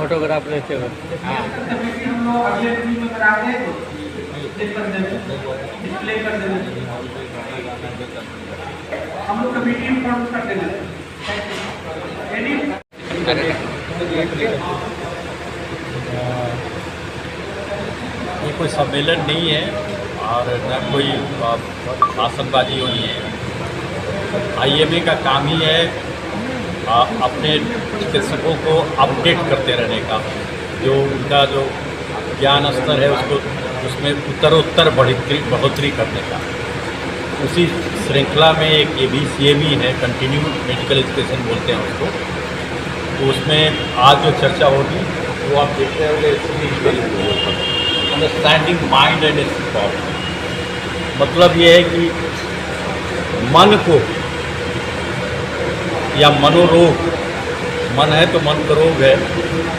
Autograph लेते हुए। हाँ हम लोग का मीटिंग कर देंगे। ये कोई सम्मेलन नहीं है और न कोई भाषणबाजी होनी है। IMA का काम ही है अपने चिकित्सकों को अपडेट करते रहने का, जो उनका जो ज्ञान स्तर है उसको उसमें उत्तरोत्तर बढ़ोतरी करने का। उसी श्रृंखला में एक ABCME है, कंटिन्यू मेडिकल एजुकेशन बोलते हैं उसको। तो उसमें आज जो चर्चा होगी वो आप देख रहे होंगे, understanding mind and it's problem. मतलब ये है कि मन को या मनोरोग, मन है तो मन का रोग है।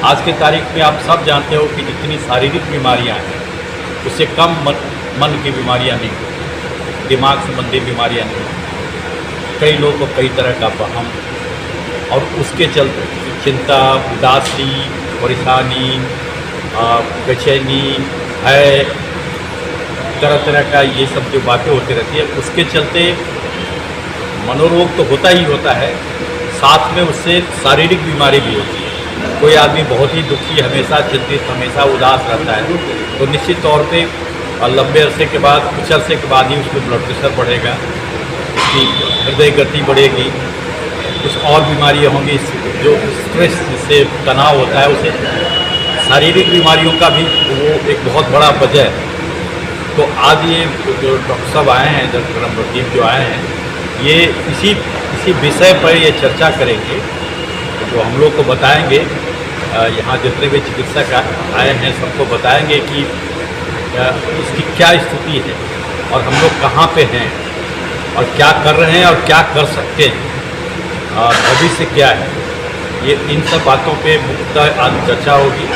आज के तारीख में आप सब जानते हो कि जितनी शारीरिक बीमारियां हैं उससे कम मन की बीमारियां नहीं, दिमाग संबंधी बीमारियां नहीं। कई लोगों को कई तरह का वहम और उसके चलते चिंता, उदासी, परेशानी, बेचैनी है, तरह तरह का ये सब जो बातें होती रहती है, उसके चलते मनोरोग तो होता ही होता है, साथ में उससे शारीरिक बीमारी भी होती है। कोई आदमी बहुत ही दुखी, हमेशा चिंतित, हमेशा उदास रहता है तो निश्चित तौर पे लंबे अरसे के बाद, कुछ अरसे के बाद ही उसको ब्लड प्रेशर बढ़ेगा, उसकी हृदय गति बढ़ेगी, कुछ और बीमारियाँ होंगी। जो स्ट्रेस, जिससे तनाव होता है, उसे शारीरिक बीमारियों का भी वो एक बहुत बड़ा वजह है। तो आज ये जो डॉक्टर साहब आए हैं, डॉक्टर अमरदीप जो आए हैं, ये इसी विषय पर ये चर्चा करेंगे, जो हम लोग को बताएंगे। यहाँ जितने भी चिकित्सक आए हैं सबको बताएंगे कि इसकी क्या स्थिति है और हम लोग कहाँ पे हैं और क्या कर रहे हैं और क्या कर सकते हैं, भविष्य क्या है। ये इन सब बातों पे मुख्यतः आज चर्चा होगी।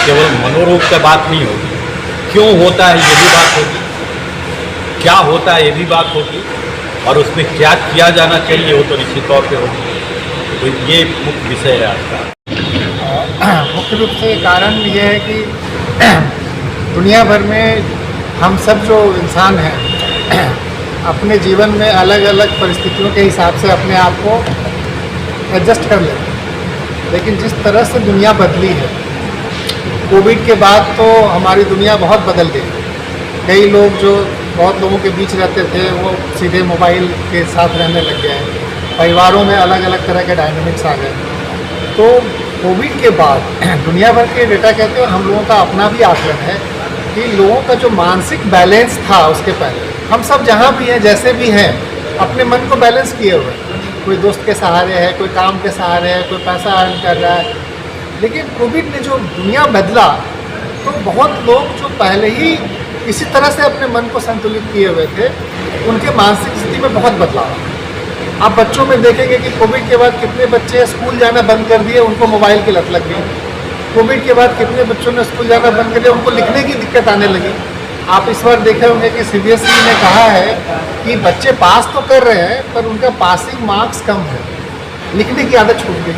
केवल मनोरोग की बात नहीं होगी, क्यों होता है ये भी बात होगी, क्या होता है ये भी बात होगी, और उसमें क्या किया जाना चाहिए वो तो निश्चित तौर पे होगी। तो ये मुख्य विषय है आज का। मुख्य रूप से कारण ये है कि दुनिया भर में हम सब जो इंसान हैं अपने जीवन में अलग अलग परिस्थितियों के हिसाब से अपने आप को एडजस्ट कर लेते हैं। लेकिन जिस तरह से दुनिया बदली है, कोविड के बाद तो हमारी दुनिया बहुत बदल गई। कई लोग जो बहुत लोगों के बीच रहते थे वो सीधे मोबाइल के साथ रहने लग गए हैं। परिवारों में अलग अलग तरह के डायनामिक्स आ गए। तो कोविड के बाद दुनिया भर के डेटा कहते हैं, हम लोगों का अपना भी आकलन है कि लोगों का जो मानसिक बैलेंस था उसके पहले, हम सब जहाँ भी हैं, जैसे भी हैं, अपने मन को बैलेंस किए हुए हैं। कोई दोस्त के सहारे है, कोई काम के सहारे है, कोई पैसा अर्न कर रहा है। लेकिन कोविड ने जो दुनिया बदला तो बहुत लोग जो पहले ही इसी तरह से अपने मन को संतुलित किए हुए थे, उनके मानसिक स्थिति में बहुत बदलाव। आप बच्चों में देखेंगे कि कोविड के बाद कितने बच्चे स्कूल जाना बंद कर दिए, उनको मोबाइल की लत लग गई। कोविड के बाद कितने बच्चों ने स्कूल जाना बंद कर दिया, उनको लिखने की दिक्कत आने लगी। आप इस बार देखे होंगे कि CBSE ने कहा है कि बच्चे पास तो कर रहे हैं पर उनका पासिंग मार्क्स कम है, लिखने की आदत छूट गई।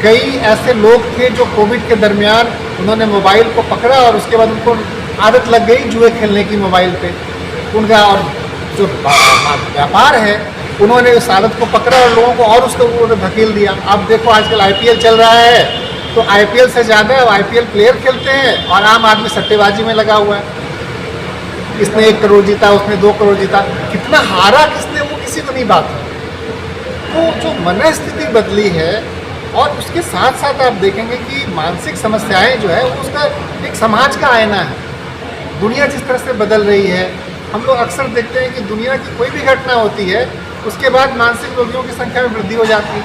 कई ऐसे लोग थे जो कोविड के दरमियान उन्होंने मोबाइल को पकड़ा और उसके बाद उनको आदत लग गई जुए खेलने की मोबाइल पे। उनका और जो व्यापार है उन्होंने उस आदत को पकड़ा और लोगों को और उसको उन्होंने धकेल दिया। अब देखो आजकल IPL चल रहा है तो IPL से ज़्यादा IPL प्लेयर खेलते हैं और आम आदमी सट्टेबाजी में लगा हुआ है। इसने 1 करोड़ जीता, उसने 2 करोड़ जीता, कितना हारा किसने वो किसी को नहीं बात है। तो जो मनस्थिति बदली है और उसके साथ साथ आप देखेंगे कि मानसिक समस्याएं जो है वो उसका एक समाज का आईना है। दुनिया जिस तरह से बदल रही है, हम लोग अक्सर देखते हैं कि दुनिया की कोई भी घटना होती है उसके बाद मानसिक रोगियों की संख्या में वृद्धि हो जाती है।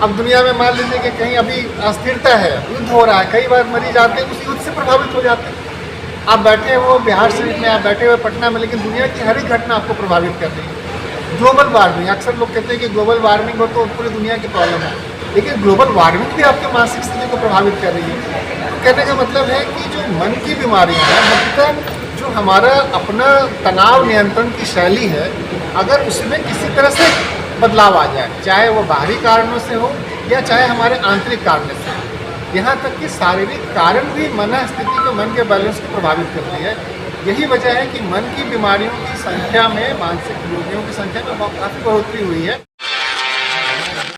अब दुनिया में मान लीजिए कि कहीं अभी अस्थिरता है, युद्ध हो रहा है, कई बार मरीज आते हैं उस युद्ध से प्रभावित हो जाते हैं। आप बैठे हैं वो बिहार शरीफ में, आप बैठे हुए पटना में, लेकिन दुनिया की हर एक घटना आपको प्रभावित कर रही है। ग्लोबल वार्मिंग, अक्सर लोग कहते हैं कि ग्लोबल वार्मिंग हो तो पूरी दुनिया की प्रॉब्लम है, लेकिन ग्लोबल वार्मिंग भी आपके मानसिक स्थिति को प्रभावित कर रही है। तो कहने का मतलब है कि जो मन की बीमारियाँ हैं, मुख्यतः जो हमारा अपना तनाव नियंत्रण की शैली है, अगर उसमें किसी तरह से बदलाव आ जाए, चाहे वो बाहरी कारणों से हो या चाहे हमारे आंतरिक कारण से, यहाँ तक कि शारीरिक कारण भी मन स्थिति को, मन के बैलेंस को प्रभावित करती है। यही वजह है कि मन की बीमारियों की संख्या में, मानसिक रोगियों की संख्या में काफ़ी बढ़ोतरी हुई है।